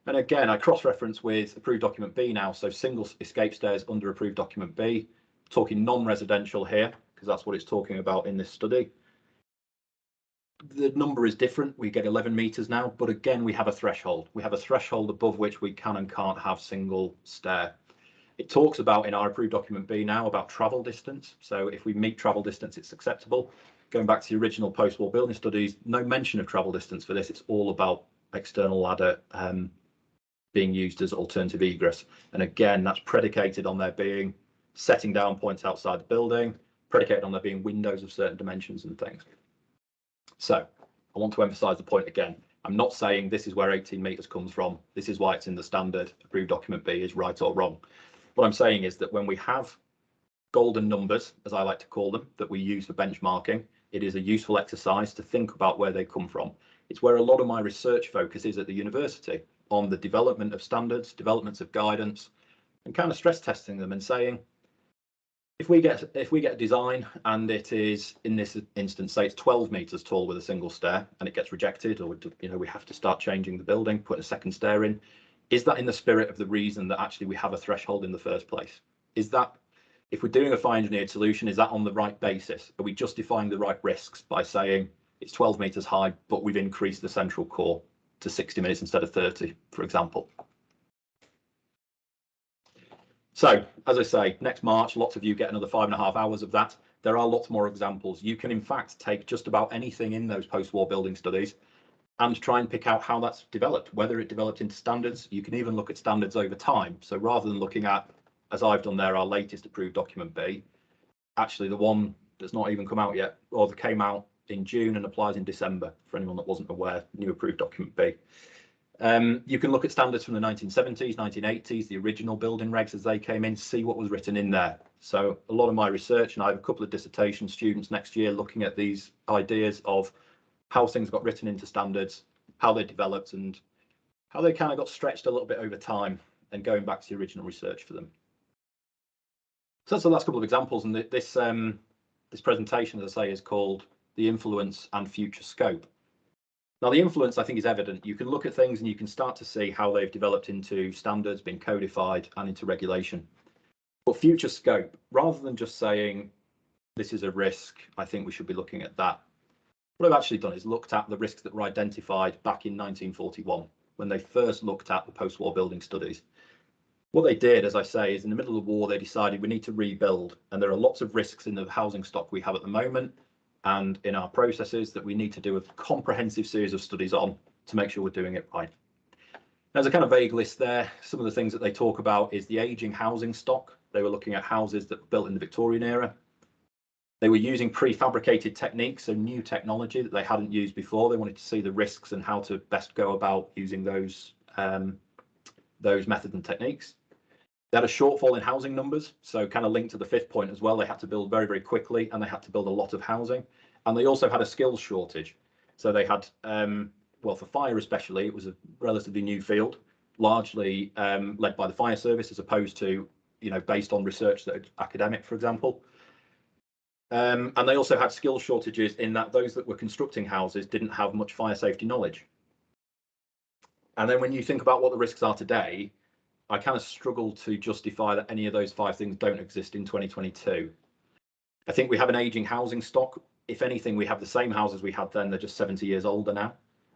And again, I cross-reference with approved document B now, so single escape stairs under approved document B, talking non-residential here, because that's what it's talking about in this study. The number is different. We get 11 metres now, but again, we have a threshold. We have a threshold above which we can and can't have single stair. It talks about in our approved document B now about travel distance. So if we meet travel distance, it's acceptable. Going back to the original post-war building studies, no mention of travel distance for this. It's all about external ladder being used as alternative egress. And again, that's predicated on there being setting down points outside the building, predicated on there being windows of certain dimensions and things. So I want to emphasize the point again. I'm not saying this is where 18 metres comes from. This is why it's in the standard approved document B is right or wrong. What I'm saying is that when we have golden numbers, as I like to call them, that we use for benchmarking, it is a useful exercise to think about where they come from. It's where a lot of my research focus is at the university, on the development of standards, developments of guidance, and kind of stress testing them and saying, if we get a design and it is, in this instance, say it's 12 metres tall with a single stair and it gets rejected, or we have to start changing the building, put a second stair in, is that in the spirit of the reason that actually we have a threshold in the first place? Is that, if we're doing a fire engineered solution, is that on the right basis? Are we justifying the right risks by saying it's 12 metres high, but we've increased the central core to 60 minutes instead of 30, for example? So, as I say, next March, lots of you get another 5.5 hours of that. There are lots more examples. You can, in fact, take just about anything in those post-war building studies and try and pick out how that's developed, whether it developed into standards. You can even look at standards over time. So rather than looking at, as I've done there, our latest approved document B, actually the one that's not even come out yet, or that came out in June and applies in December, for anyone that wasn't aware, new approved document B. You can look at standards from the 1970s, 1980s, the original building regs as they came in, see what was written in there. So a lot of my research, and I have a couple of dissertation students next year looking at these ideas of how things got written into standards, how they developed, and how they kind of got stretched a little bit over time, and going back to the original research for them. So that's the last couple of examples, and this presentation, as I say, is called The Influence and Future Scope. Now, the influence, I think, is evident. You can look at things and you can start to see how they've developed into standards, been codified, and into regulation. But future scope, rather than just saying this is a risk, I think we should be looking at that. What I've actually done is looked at the risks that were identified back in 1941, when they first looked at the post-war building studies. What they did, as I say, is in the middle of the war, they decided we need to rebuild. And there are lots of risks in the housing stock we have at the moment and in our processes that we need to do a comprehensive series of studies on to make sure we're doing it right. There's a kind of vague list there. Some of the things that they talk about is the aging housing stock. They were looking at houses that were built in the Victorian era. They were using prefabricated techniques, so new technology that they hadn't used before. They wanted to see the risks and how to best go about using those methods and techniques. They had a shortfall in housing numbers, so kind of linked to the fifth point as well. They had to build very, very quickly, and they had to build a lot of housing. And they also had a skills shortage. So they had, well, for fire especially, it was a relatively new field, largely led by the fire service, as opposed to, you know, based on research that academic, for example. And they also had skill shortages in that those that were constructing houses didn't have much fire safety knowledge. And then when you think about what the risks are today, I kind of struggle to justify that any of those 5 things don't exist in 2022. I think we have an aging housing stock. If anything, we have the same houses we had then, they're just 70 years older now.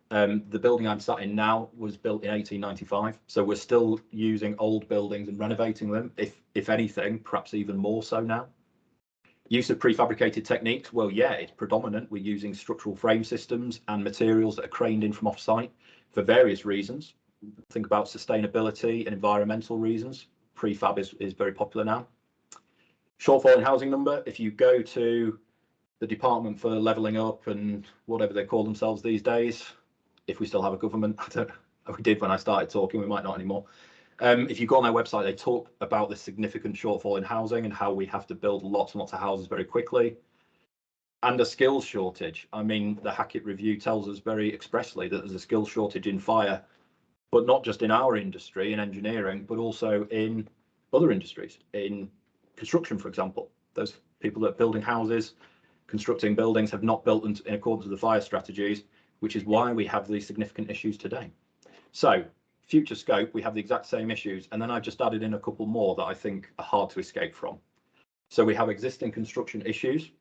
The building I'm sat in now was built in 1895, so we're still using old buildings and renovating them, if anything, perhaps even more so now. Use of prefabricated techniques, well, yeah, it's predominant. We're using structural frame systems and materials that are craned in from off-site for various reasons. Think about sustainability and environmental reasons. Prefab is very popular now. Shortfall in housing number. If you go to the Department for Levelling Up and whatever they call themselves these days, if we still have a government, I don't know, we did when I started talking, we might not anymore. If you go on their website, they talk about the significant shortfall in housing and how we have to build lots and lots of houses very quickly. And a skills shortage. I mean, the Hackett Review tells us very expressly that there's a skills shortage in fire, but not just in our industry, in engineering, but also in other industries, in construction, for example. Those people that are building houses, constructing buildings have not built them in accordance with the fire strategies, which is why we have these significant issues today. So, future scope, we have the exact same issues, and then I've just added in a couple more that I think are hard to escape from. So we have existing construction issues.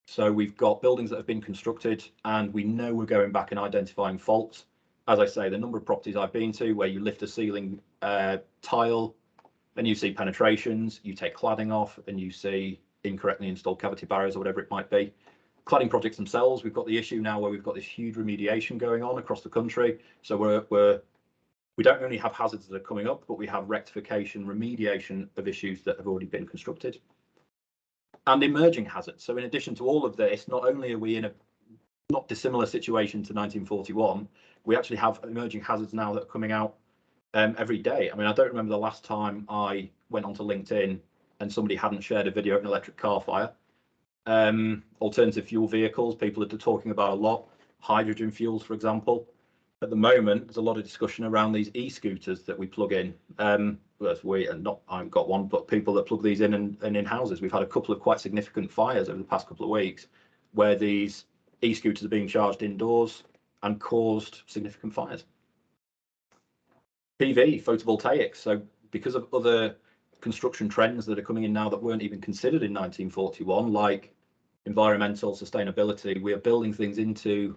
So we've got buildings that have been constructed, and we know we're going back and identifying faults. As I say, the number of properties I've been to where you lift a ceiling tile and you see penetrations, you take cladding off and you see incorrectly installed cavity barriers or whatever it might be. Cladding projects themselves, we've got the issue now where we've got this huge remediation going on across the country. So we don't only have hazards that are coming up, but we have rectification, remediation of issues that have already been constructed. And emerging hazards. So in addition to all of this, not only are we in a not dissimilar situation to 1941, we actually have emerging hazards now that are coming out every day. I mean, I don't remember the last time I went onto LinkedIn and somebody hadn't shared a video of an electric car fire. Alternative fuel vehicles, people are talking about a lot. Hydrogen fuels, for example. At the moment, there's a lot of discussion around these e-scooters that we plug in. I haven't got one, but people that plug these in and in houses. We've had a couple of quite significant fires over the past couple of weeks where these e-scooters are being charged indoors and caused significant fires. PV, photovoltaics. So because of other construction trends that are coming in now that weren't even considered in 1941, like environmental sustainability, we are building things into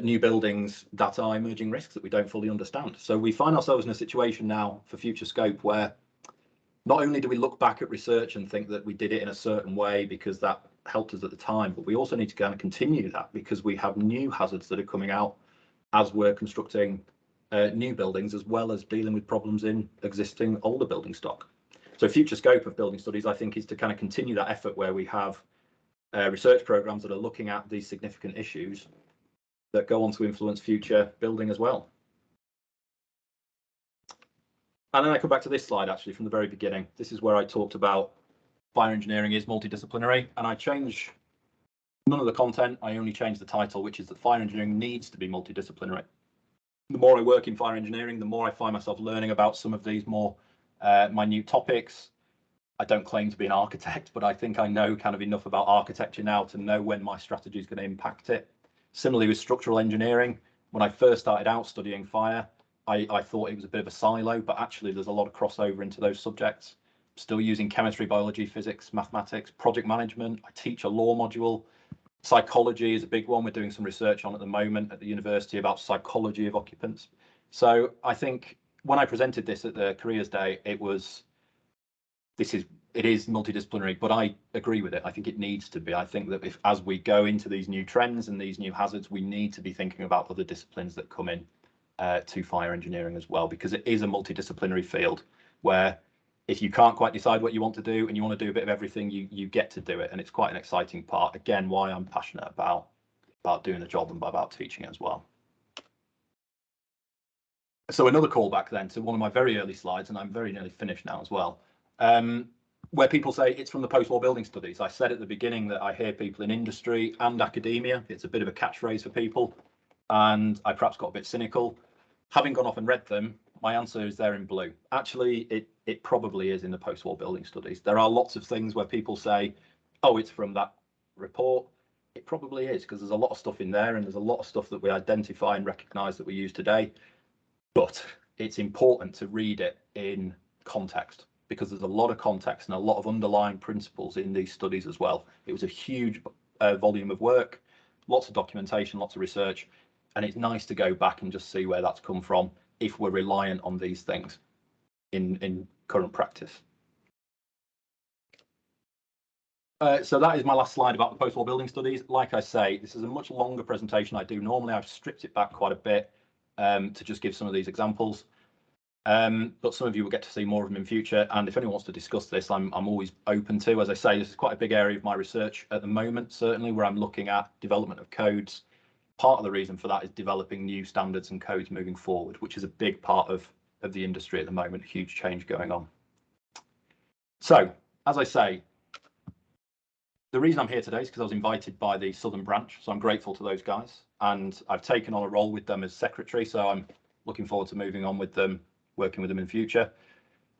new buildings that are emerging risks that we don't fully understand. So we find ourselves in a situation now for future scope where not only do we look back at research and think that we did it in a certain way because that helped us at the time, but we also need to kind of continue that because we have new hazards that are coming out as we're constructing new buildings, as well as dealing with problems in existing older building stock. So future scope of building studies, I think, is to kind of continue that effort where we have research programs that are looking at these significant issues that go on to influence future building as well. And then I come back to this slide actually from the very beginning. This is where I talked about fire engineering is multidisciplinary, and I change none of the content, I only change the title, which is that fire engineering needs to be multidisciplinary. The more I work in fire engineering, the more I find myself learning about some of these more minute topics. I don't claim to be an architect, but I think I know kind of enough about architecture now to know when my strategy is going to impact it. Similarly with structural engineering, when I first started out studying fire, I thought it was a bit of a silo, but actually there's a lot of crossover into those subjects. Still using chemistry, biology, physics, mathematics, project management. I teach a law module. Psychology is a big one. We're doing some research on at the moment at the university about psychology of occupants. So I think when I presented this at the Careers Day, it is multidisciplinary, but I agree with it. I think it needs to be. I think that as we go into these new trends and these new hazards, we need to be thinking about other disciplines that come in to fire engineering as well, because it is a multidisciplinary field where if you can't quite decide what you want to do and you want to do a bit of everything, you get to do it. And it's quite an exciting part. Again, why I'm passionate about doing the job and about teaching it as well. So another callback then to one of my very early slides, and I'm very nearly finished now as well, where people say it's from the post-war building studies. I said at the beginning that I hear people in industry and academia. It's a bit of a catchphrase for people, and I perhaps got a bit cynical. Having gone off and read them, my answer is there in blue. Actually, it probably is in the post-war building studies. There are lots of things where people say, oh, it's from that report. It probably is, because there's a lot of stuff in there, and there's a lot of stuff that we identify and recognise that we use today. But it's important to read it in context, because there's a lot of context and a lot of underlying principles in these studies as well. It was a huge volume of work, lots of documentation, lots of research, and it's nice to go back and just see where that's come from if we're reliant on these things in current practice. So that is my last slide about the post-war building studies. Like I say, this is a much longer presentation I do normally. I've stripped it back quite a bit to just give some of these examples. But some of you will get to see more of them in future. And if anyone wants to discuss this, I'm always open to. As I say, this is quite a big area of my research at the moment, certainly, where I'm looking at development of codes. Part of the reason for that is developing new standards and codes moving forward, which is a big part of the industry at the moment, huge change going on. So, as I say, the reason I'm here today is because I was invited by the Southern branch, so I'm grateful to those guys. And I've taken on a role with them as secretary, so I'm looking forward to moving on with them, working with them in the future.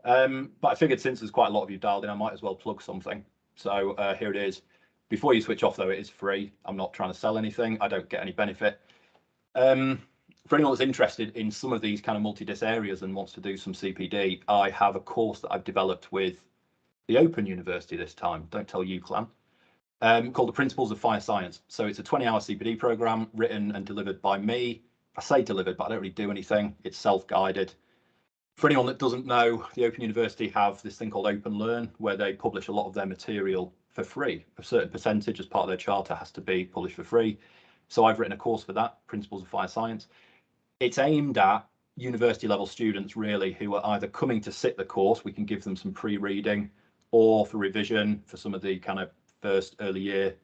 But I figured since there's quite a lot of you dialed in, I might as well plug something. So here it is. Before you switch off, though, it is free. I'm not trying to sell anything. I don't get any benefit. For anyone that's interested in some of these kind of multi-dis areas and wants to do some CPD, I have a course that I've developed with the Open University this time. Don't tell UCLan. Called the Principles of Fire Science. So it's a 20-hour CPD program written and delivered by me. I say delivered, but I don't really do anything. It's self-guided. For anyone that doesn't know, the Open University have this thing called Open Learn, where they publish a lot of their material for free. A certain percentage as part of their charter has to be published for free. So I've written a course for that, Principles of Fire Science. It's aimed at university level students really who are either coming to sit the course, we can give them some pre-reading, or for revision for some of the kind of first early year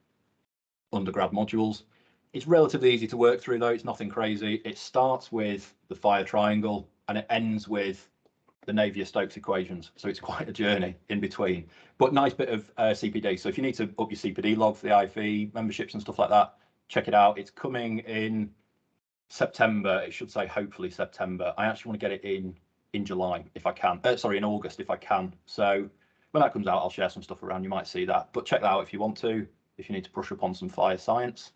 undergrad modules. It's relatively easy to work through though, it's nothing crazy. It starts with the fire triangle and it ends with the Navier-Stokes equations. So it's quite a journey in between, but nice bit of CPD. So if you need to up your CPD log for the IFE memberships and stuff like that, check it out. It's coming in September. It should say hopefully September. I actually want to get it in July if I can. Sorry, in August if I can. So when that comes out, I'll share some stuff around. You might see that, but check that out if you want to, if you need to brush up on some fire science.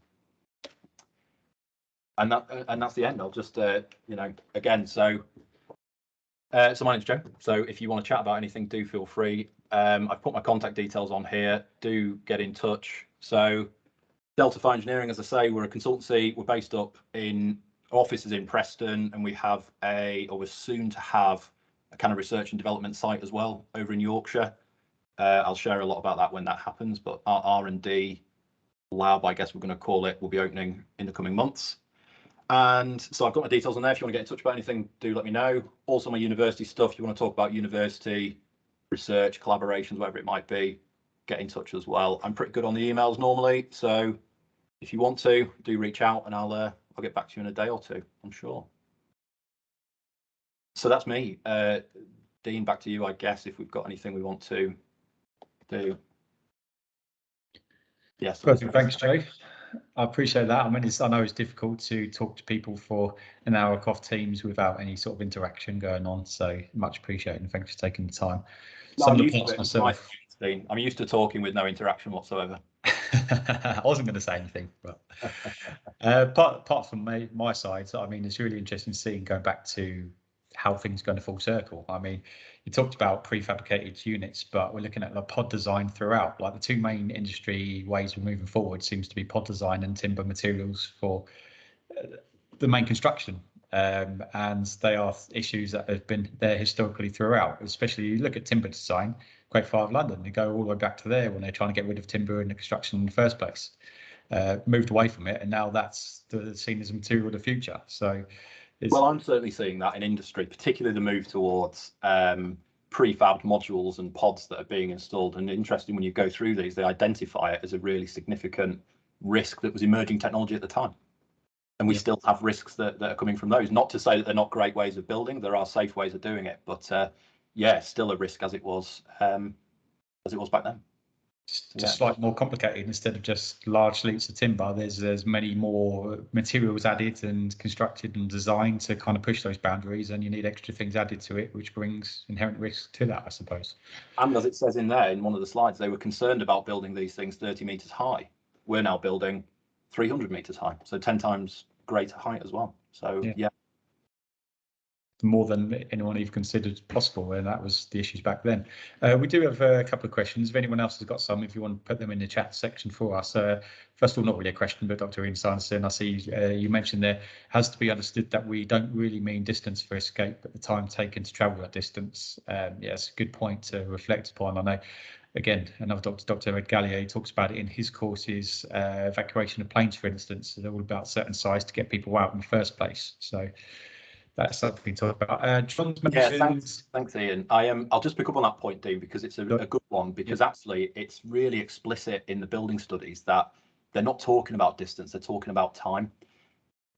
And that's the end. I'll just you know, again, so my name's Joe. So if you want to chat about anything, do feel free. I've put my contact details on here. Do get in touch. So Delta Fire Engineering, as I say, we're a consultancy. We're based up in offices in Preston, and we have we're soon to have a kind of research and development site as well over in Yorkshire. I'll share a lot about that when that happens, but our R&D lab, I guess we're going to call it, will be opening in the coming months. And so I've got my details on there. If you want to get in touch about anything, do let me know. Also my university stuff, you want to talk about university, research, collaborations, whatever it might be, get in touch as well. I'm pretty good on the emails normally, so if you want to, do reach out and I'll get back to you in a day or two, I'm sure. So that's me. Dean, back to you, I guess, if we've got anything we want to do. Yes. Perfect. Thanks, Joe. I appreciate that. I mean, I know it's difficult to talk to people for an hour off Teams without any sort of interaction going on. So much appreciated, and thanks for taking the time. No, I'm used to talking with no interaction whatsoever. I wasn't going to say anything, but apart from my side, I mean, it's really interesting seeing going back to how things go to full circle. I mean, you talked about prefabricated units, but we're looking at like pod design throughout. Like the two main industry ways we're moving forward seems to be pod design and timber materials for the main construction. And they are issues that have been there historically throughout, especially you look at timber design, Great Fire of London, they go all the way back to there when they're trying to get rid of timber in the construction in the first place. Moved away from it, and now that's seen as a material of the future. So well, I'm certainly seeing that in industry, particularly the move towards prefabbed modules and pods that are being installed. And interesting, when you go through these, they identify it as a really significant risk that was emerging technology at the time. And we Yeah. still have risks that are coming from those. Not to say that they're not great ways of building. There are safe ways of doing it, but yeah, still a risk as it was back then. Just slightly more complicated. Instead of just large sleeps of timber, there's many more materials added and constructed and designed to kind of push those boundaries, and you need extra things added to it, which brings inherent risk to that, I suppose. And as it says in there in one of the slides, they were concerned about building these things 30 meters high. We're now building 300 meters high, so 10 times greater height as well. So yeah. More than anyone even considered possible, and that was the issues back then. We do have a couple of questions. If anyone else has got some, if you want to put them in the chat section for us. First of all, not really a question, but Dr. Ian Sanderson, I see you mentioned there has to be understood that we don't really mean distance for escape, but the time taken to travel that distance. Yeah, it's a good point to reflect upon. I know, again, another doctor, Dr. Ed Gallier, talks about it in his courses, evacuation of planes, for instance. They're all about certain size to get people out in the first place. So that's something to talk about. John's mentioned. Yeah, thanks, Ian. I'll just pick up on that point, Dean, because it's a good one. Because actually, it's really explicit in the building studies that they're not talking about distance; they're talking about time.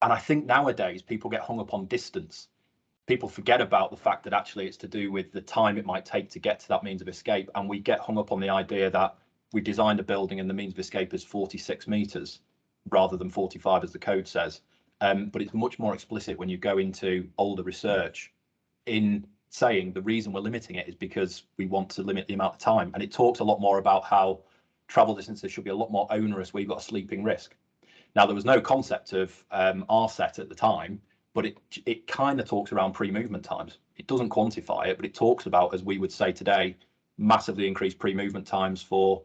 And I think nowadays people get hung up on distance. People forget about the fact that actually it's to do with the time it might take to get to that means of escape, and we get hung up on the idea that we designed a building and the means of escape is 46 meters rather than 45 as the code says. But it's much more explicit when you go into older research in saying the reason we're limiting it is because we want to limit the amount of time. And it talks a lot more about how travel distances should be a lot more onerous where you've got a sleeping risk. Now, there was no concept of RSET at the time, but it kind of talks around pre-movement times. It doesn't quantify it, but it talks about, as we would say today, massively increased pre-movement times for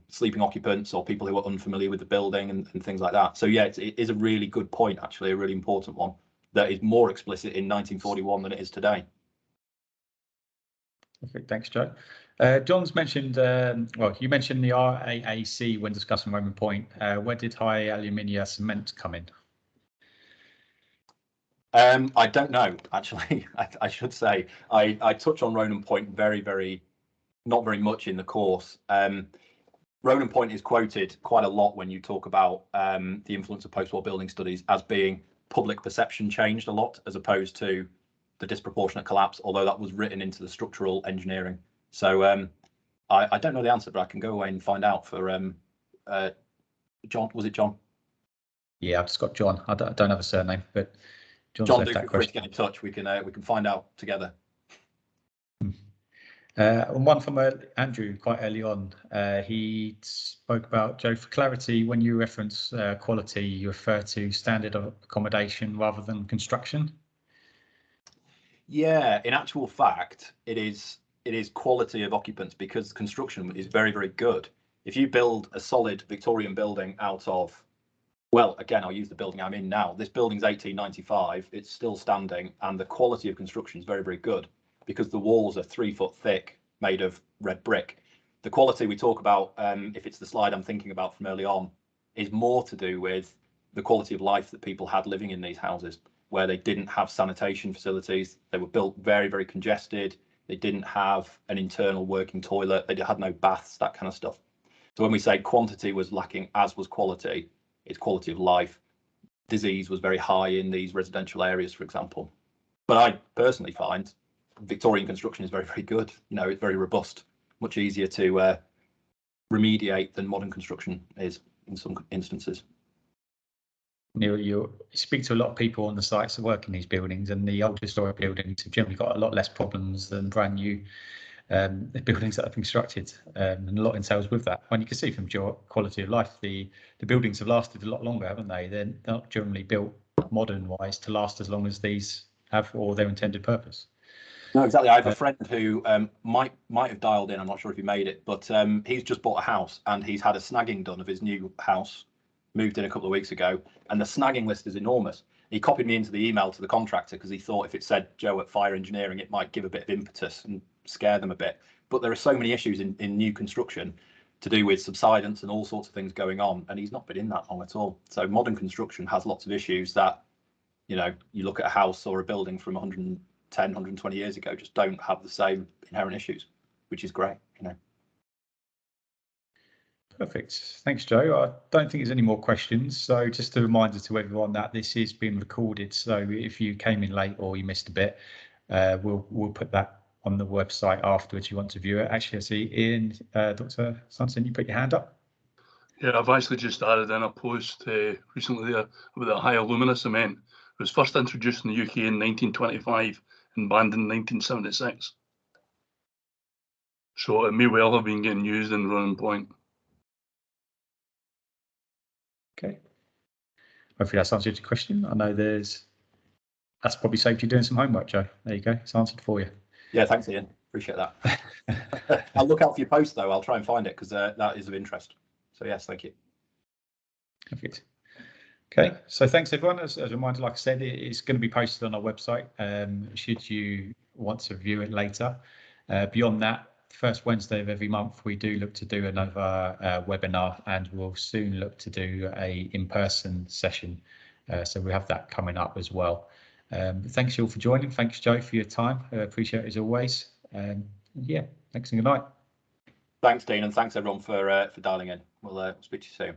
sleeping occupants or people who are unfamiliar with the building and things like that. So yeah, it is a really good point, actually, a really important one that is more explicit in 1941 than it is today. Perfect, thanks, Joe. John's mentioned, well, you mentioned the RAAC when discussing Roman Point. Where did high alumina cement come in? I don't know, actually. I should say I touch on Roman Point not very much in the course. Ronan Point is quoted quite a lot when you talk about the influence of post-war building studies as being public perception changed a lot as opposed to the disproportionate collapse, although that was written into the structural engineering. So I don't know the answer, but I can go away and find out for John. Was it John? Yeah, I've just got John. I don't have a surname, but John, do feel free to get in touch. We can find out together. And one from Andrew quite early on. He spoke about, Joe, for clarity, when you reference quality, you refer to standard of accommodation rather than construction. Yeah, in actual fact, it is quality of occupants, because construction is very, very good. If you build a solid Victorian building out of, well, again, I'll use the building I'm in now. This building's 1895. It's still standing, and the quality of construction is very, very good because the walls are 3 foot thick, made of red brick. The quality we talk about, if it's the slide I'm thinking about from early on, is more to do with the quality of life that people had living in these houses, where they didn't have sanitation facilities. They were built very, very congested. They didn't have an internal working toilet. They had no baths, that kind of stuff. So when we say quantity was lacking, as was quality, it's quality of life. Disease was very high in these residential areas, for example. But I personally find Victorian construction is very, very good. You know, it's very robust, much easier to remediate than modern construction is in some instances. Neil, you speak to a lot of people on the sites that work in these buildings, and the old historic buildings have generally got a lot less problems than brand new buildings that are constructed, and a lot entails with that. And you can see from your quality of life, the buildings have lasted a lot longer, haven't they? They're not generally built modern wise to last as long as these have, or their intended purpose. No, exactly. I have a friend who might have dialed in. I'm not sure if he made it, but he's just bought a house and he's had a snagging done of his new house, moved in a couple of weeks ago, and the snagging list is enormous. He copied me into the email to the contractor because he thought if it said Joe at Fire Engineering, it might give a bit of impetus and scare them a bit. But there are so many issues in new construction to do with subsidence and all sorts of things going on, and he's not been in that long at all. So modern construction has lots of issues that, you know, you look at a house or a building from 110, 120 years ago, just don't have the same inherent issues, which is great, you know. Perfect. Thanks, Joe. I don't think there's any more questions. So just a reminder to everyone that this is being recorded. So if you came in late or you missed a bit, we'll put that on the website afterwards if you want to view it. Actually, I see Ian, Dr. Sanson, you put your hand up. Yeah, I've actually just added in a post recently there about the high alumina cement. It was first introduced in the UK in 1925 and banned in 1976. So it may well have been getting used in Running Point. Okay. Hopefully that's answered your question. I know that's probably saved you doing some homework, Joe. There you go. It's answered for you. Yeah, thanks, Ian. Appreciate that. I'll look out for your post, though. I'll try and find it because that is of interest. So, yes, thank you. Perfect. Okay, so thanks, everyone. As a reminder, like I said, it's going to be posted on our website should you want to view it later. Beyond that, first Wednesday of every month, we do look to do another webinar, and we'll soon look to do a in-person session. So we have that coming up as well. Thanks you all for joining. Thanks, Joe, for your time. Appreciate it as always. Yeah, thanks and good night. Thanks, Dean, and thanks everyone for dialing in. We'll speak to you soon.